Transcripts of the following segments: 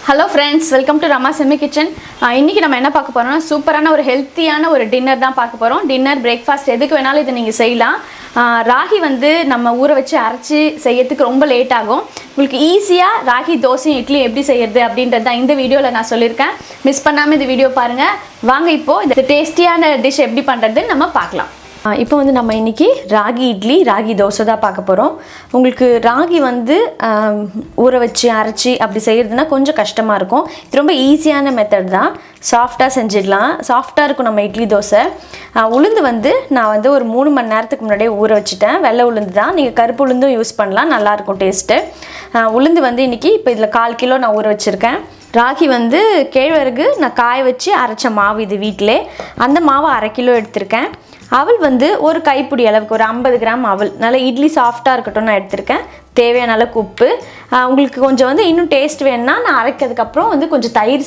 Hello friends, welcome to Ramas Yummy Kitchen. இன்னைக்கு நம்ம என்ன பார்க்க போறோம்னா சூப்பரான ஒரு ஹெல்த்தியான ஒரு டின்னர் தான் பார்க்க போறோம். டின்னர் பிரேக்ஃபாஸ்ட் எதுக்கு வேணாலும் இத நீங்க செய்யலாம். ராகி வந்து நம்ம ஊற வச்சு அரைச்சி செய்யறதுக்கு ரொம்ப லேட் ஆகும். உங்களுக்கு ஈஸியா ராகி தோசை இட்லி எப்படி செய்யறது அப்படின்றது தான் இந்த வீடியோல நான் சொல்லிருக்கேன். மிஸ் பண்ணாம இந்த வீடியோ பாருங்க. வாங்க இப்போ இந்த டேஸ்டியான டிஷ் எப்படி பண்றதுன்னு நம்ம பார்க்கலாம். இப்போ வந்து நம்ம இன்னைக்கு ராகி இட்லி ராகி தோசை தான் பார்க்க போகிறோம். உங்களுக்கு ராகி வந்து ஊற வச்சு அரைச்சி அப்படி செய்கிறதுனா கொஞ்சம் கஷ்டமாக இருக்கும். இது ரொம்ப ஈஸியான மெத்தட் தான். சாஃப்டாக செஞ்சிடலாம். சாஃப்டாக இருக்கும் நம்ம இட்லி தோசை. உளுந்து வந்து நான் வந்து ஒரு 3 மணி நேரத்துக்கு முன்னாடியே ஊற வச்சுட்டேன். வெள்ளை உளுந்து தான், நீங்கள் கருப்பு உளுந்தும் யூஸ் பண்ணலாம், நல்லாயிருக்கும் டேஸ்ட்டு. உளுந்து வந்து இன்றைக்கி இப்போ இதில் 1/4 கிலோ நான் ஊற வச்சுருக்கேன். ராகி வந்து கேழ்வரகு நான் காய வச்சு அரைச்ச மாவு இது வீட்டிலே, அந்த மாவு 1/2 கிலோ எடுத்திருக்கேன். அவல் வந்து ஒரு கைப்பிடி அளவுக்கு ஒரு 50 கிராம் அவல், நல்லா இட்லி சாஃப்டாக இருக்கட்டும் நான் எடுத்திருக்கேன். தேவையான அளவுக்கு உப்பு. உங்களுக்கு கொஞ்சம் வந்து இன்னும் டேஸ்ட் வேணும்னா நான் அரைக்கிறதுக்கப்புறம் வந்து கொஞ்சம் தயிர்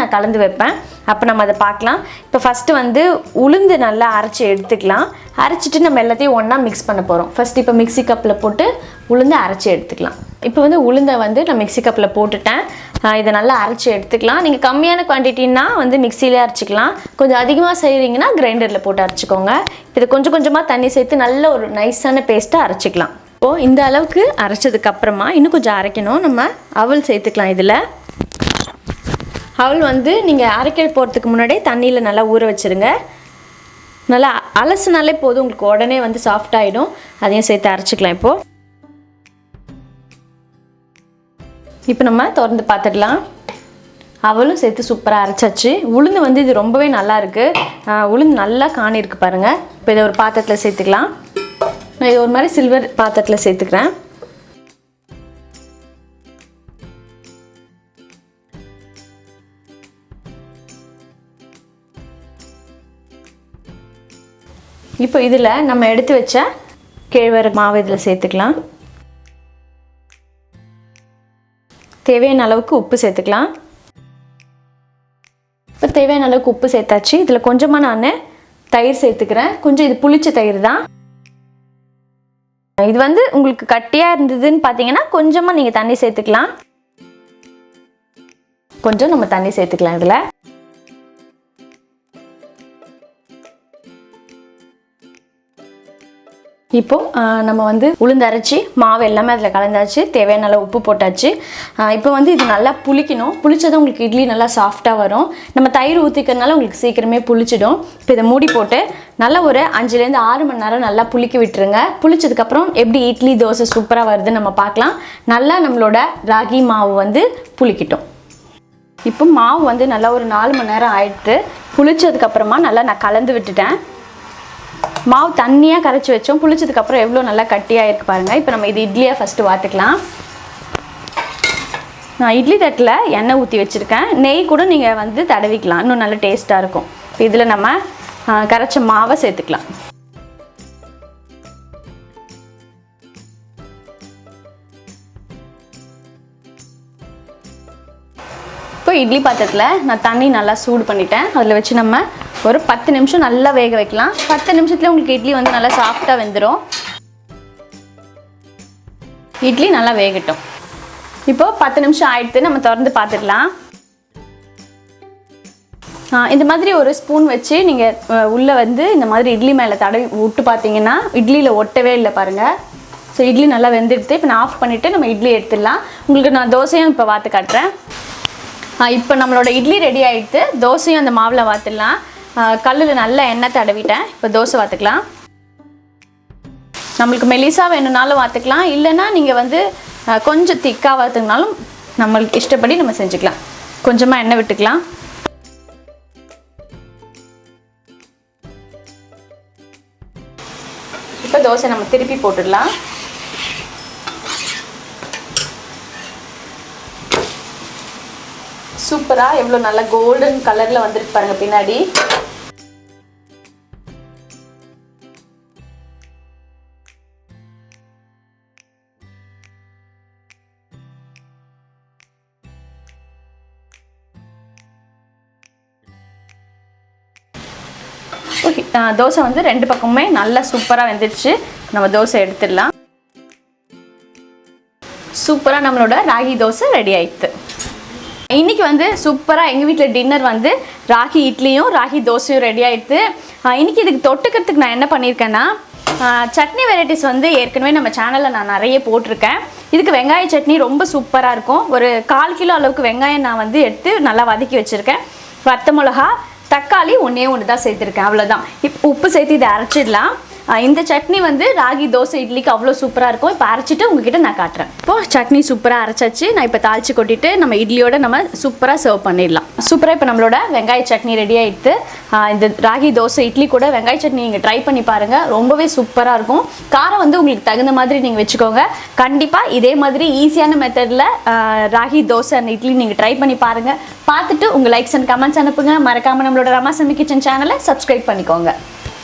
நான் கலந்து வைப்பேன். அப்போ நம்ம அதை பார்க்கலாம். இப்போ ஃபஸ்ட்டு வந்து உளுந்து நல்லா அரைச்சி எடுத்துக்கலாம். அரைச்சிட்டு நம்ம எல்லாத்தையும் ஒன்றா மிக்ஸ் பண்ண போகிறோம். ஃபஸ்ட்டு இப்போ மிக்ஸி கப்பில் போட்டு உளுந்து அரைச்சி எடுத்துக்கலாம். இப்போ வந்து உளுந்தை வந்து நான் மிக்ஸி கப்பில் போட்டுட்டேன். இதை நல்லா அரைச்சி எடுத்துக்கலாம். நீங்கள் கம்மியான குவான்டிட்டின்னா வந்து மிக்சியிலே அரைச்சிக்கலாம். கொஞ்சம் அதிகமாக செய்கிறீங்கன்னா கிரைண்டரில் போட்டு அரைச்சிக்கோங்க. இதை கொஞ்சம் கொஞ்சமாக தண்ணி சேர்த்து நல்ல ஒரு நைஸான பேஸ்ட்டாக அரைச்சிக்கலாம். இப்போது இந்த அளவுக்கு அரைச்சதுக்கப்புறமா இன்னும் கொஞ்சம் அரைக்கணும். நம்ம அவல் சேர்த்துக்கலாம். இதில் அவல் வந்து நீங்கள் அரைக்க போகிறதுக்கு முன்னாடியே தண்ணியில் நல்லா ஊற வச்சுருங்க. நல்லா அலசுனாலே போதும், உங்களுக்கு உடனே வந்து சாஃப்ட் ஆகிடும். அதையும் சேர்த்து அரைச்சிக்கலாம். இப்போ நம்ம திறந்து பார்த்துடலாம். அவளும் சேர்த்து சூப்பராக அரைச்சாச்சு. உளுந்து வந்து இது ரொம்பவே நல்லா இருக்குது. உளுந்து நல்லா காணிருக்கு பாருங்கள். இப்போ இதை ஒரு பாத்திரத்தில் சேர்த்துக்கலாம். நான் இது ஒரு மாதிரி சில்வர் பாத்திரத்தில் சேர்த்துக்கிறேன். இப்போ இதில் நம்ம எடுத்து வச்ச கேழ்வரகு மாவு இதில் சேர்த்துக்கலாம். தேவையான அளவுக்கு உப்பு சேர்த்துக்கலாம். இப்போ தேவையான அளவுக்கு உப்பு சேர்த்தாச்சு. இதில் கொஞ்சமாக நான் தயிர் சேர்த்துக்கிறேன். கொஞ்சம் இது புளிச்ச தயிர் தான். இது வந்து உங்களுக்கு கட்டியாக இருந்ததுன்னு பார்த்தீங்கன்னா கொஞ்சமாக நீங்கள் தண்ணி சேர்த்துக்கலாம். கொஞ்சம் நம்ம தண்ணி சேர்த்துக்கலாம் இதில். இப்போ நம்ம வந்து உளுந்து அரைச்சி மாவு எல்லாமே அதில் கலந்தாச்சு. தேவையான அளவு உப்பு போட்டாச்சு. இப்போ வந்து இது நல்லா புளிக்கணும். புளிச்சதும் உங்களுக்கு இட்லி நல்லா சாஃப்டாக வரும். நம்ம தயிர் ஊற்றிக்கிறதுனால உங்களுக்கு சீக்கிரமே புளிச்சிடும். இப்போ இதை மூடி போட்டு நல்லா ஒரு 5லேருந்து 6 மணி நேரம் நல்லா புளிக்க விட்டுருங்க. புளிச்சதுக்கப்புறம் எப்படி இட்லி தோசை சூப்பராக வருதுன்னு நம்ம பார்க்கலாம். நல்லா நம்மளோட ராகி மாவு வந்து புளிக்கட்டும். இப்போ மாவு வந்து நல்லா ஒரு 4 மணி நேரம் ஆயிடுத்து. புளிச்சதுக்கப்புறமா நல்லா நான் கலந்து விட்டுட்டேன். மாவு தண்ணியாக கரைச்சி வச்சோம். புளிச்சதுக்கப்புறம் எவ்வளோ நல்லா கட்டியாக இருக்குது பாருங்கள். இப்போ நம்ம இது இட்லியாக ஃபஸ்ட்டு வாத்துக்கலாம். நான் இட்லி தட்டில் எண்ணெய் ஊற்றி வச்சுருக்கேன். நெய் கூட நீங்கள் வந்து தடவிக்கலாம், இன்னும் நல்லா டேஸ்ட்டாக இருக்கும். இப்போ இதில் நம்ம கரைச்ச மாவை சேர்த்துக்கலாம். இப்போ இட்லி பாத்திரத்தில் நான் தண்ணி நல்லா சூடு பண்ணிட்டேன். அதில் வச்சு நம்ம ஒரு 10 நிமிஷம் நல்லா வேக வைக்கலாம். 10 நிமிஷத்தில் உங்களுக்கு இட்லி வந்து நல்லா சாஃப்டாக வெந்துடும். இட்லி நல்லா வேகட்டும். இப்போது 10 நிமிஷம் ஆயிடுத்து. நம்ம திறந்து பார்த்துடலாம். இந்த மாதிரி ஒரு ஸ்பூன் வச்சு நீங்கள் உள்ளே வந்து இந்த மாதிரி இட்லி மேலே தடவி விட்டு பார்த்தீங்கன்னா இட்லியில் ஒட்டவே இல்லை பாருங்கள். ஸோ இட்லி நல்லா வெந்துடுத்து. இப்போ நான் ஆஃப் பண்ணிவிட்டு நம்ம இட்லி எடுத்துடலாம். உங்களுக்கு நான் தோசையும் இப்போ வாத்து காட்டுறேன். இப்போ நம்மளோட இட்லி ரெடி ஆகிடுது. தோசையும் அந்த மாவில் வாத்துடலாம். கல்லில் நல்லா எண்ணெய் தடவிட்டேன். இப்போ தோசை வாத்துக்கலாம். நம்மளுக்கு மெலிசாக வேணும்னாலும் வாத்துக்கலாம், இல்லைன்னா நீங்கள் வந்து கொஞ்சம் திக்காக வாத்துனாலும் நம்மளுக்கு இஷ்டப்படி நம்ம செஞ்சுக்கலாம். கொஞ்சமாக எண்ணெய் விட்டுக்கலாம். இப்போ தோசை நம்ம திருப்பி போட்டுடலாம். சூப்பராக எவ்வளோ நல்லா கோல்டன் கலரில் வந்துருக்கு பாருங்கள் பின்னாடி. தோசை வந்து 2 பக்கமுமே நல்லா சூப்பராக வெந்துடுச்சு. நம்ம தோசை எடுத்துடலாம். சூப்பராக நம்மளோட ராகி தோசை ரெடி ஆயிடுது. இன்னைக்கு வந்து சூப்பராக எங்கள் வீட்டில் டின்னர் வந்து ராகி இட்லியும் ராகி தோசையும் ரெடி ஆகிடுது. இன்னைக்கு இதுக்கு தொட்டுக்கிறதுக்கு நான் என்ன பண்ணியிருக்கேன்னா, சட்னி வெரைட்டிஸ் வந்து ஏற்கனவே நம்ம சேனலில் நான் நிறைய போட்டிருக்கேன். இதுக்கு வெங்காய சட்னி ரொம்ப சூப்பராக இருக்கும். ஒரு 1/4 கிலோ அளவுக்கு வெங்காயம் நான் வந்து எடுத்து நல்லா வதக்கி வச்சுருக்கேன். வத்த மிளகா, தக்காளி ஒன்று தான் சேர்த்துருக்கேன், அவ்வளோதான். உப்பு சேர்த்து இதை அரைச்சிடலாம். இந்த சட்னி வந்து ராகி தோசை இட்லிக்கு அவ்வளோ சூப்பராக இருக்கும். இப்போ அரைச்சிட்டு உங்ககிட்ட நான் காட்டுறேன். இப்போது சட்னி சூப்பராக அரைச்சாச்சு. நான் இப்போ தாளித்து கொட்டிட்டு நம்ம இட்லியோட நம்ம சூப்பராக சர்வ் பண்ணிடலாம். சூப்பராக இப்போ நம்மளோட வெங்காய சட்னி ரெடி ஆகிடுது. இந்த ராகி தோசை இட்லி கூட வெங்காய சட்னி நீங்கள் ட்ரை பண்ணி பாருங்கள், ரொம்பவே சூப்பராக இருக்கும். காரம் வந்து உங்களுக்கு தகுந்த மாதிரி நீங்கள் வச்சுக்கோங்க. கண்டிப்பாக இதே மாதிரி ஈஸியான மெத்தடில் ராகி தோசை அண்ட் இட்லி நீங்கள் ட்ரை பண்ணி பாருங்கள். பார்த்துட்டு உங்கள் லைக்ஸ் அண்ட் கமெண்ட்ஸ் அனுப்புங்க. மறக்காமல் நம்மளோட ரமாஸ் யம்மி கிச்சன் சேனலை சப்ஸ்கிரைப் பண்ணிக்கோங்க.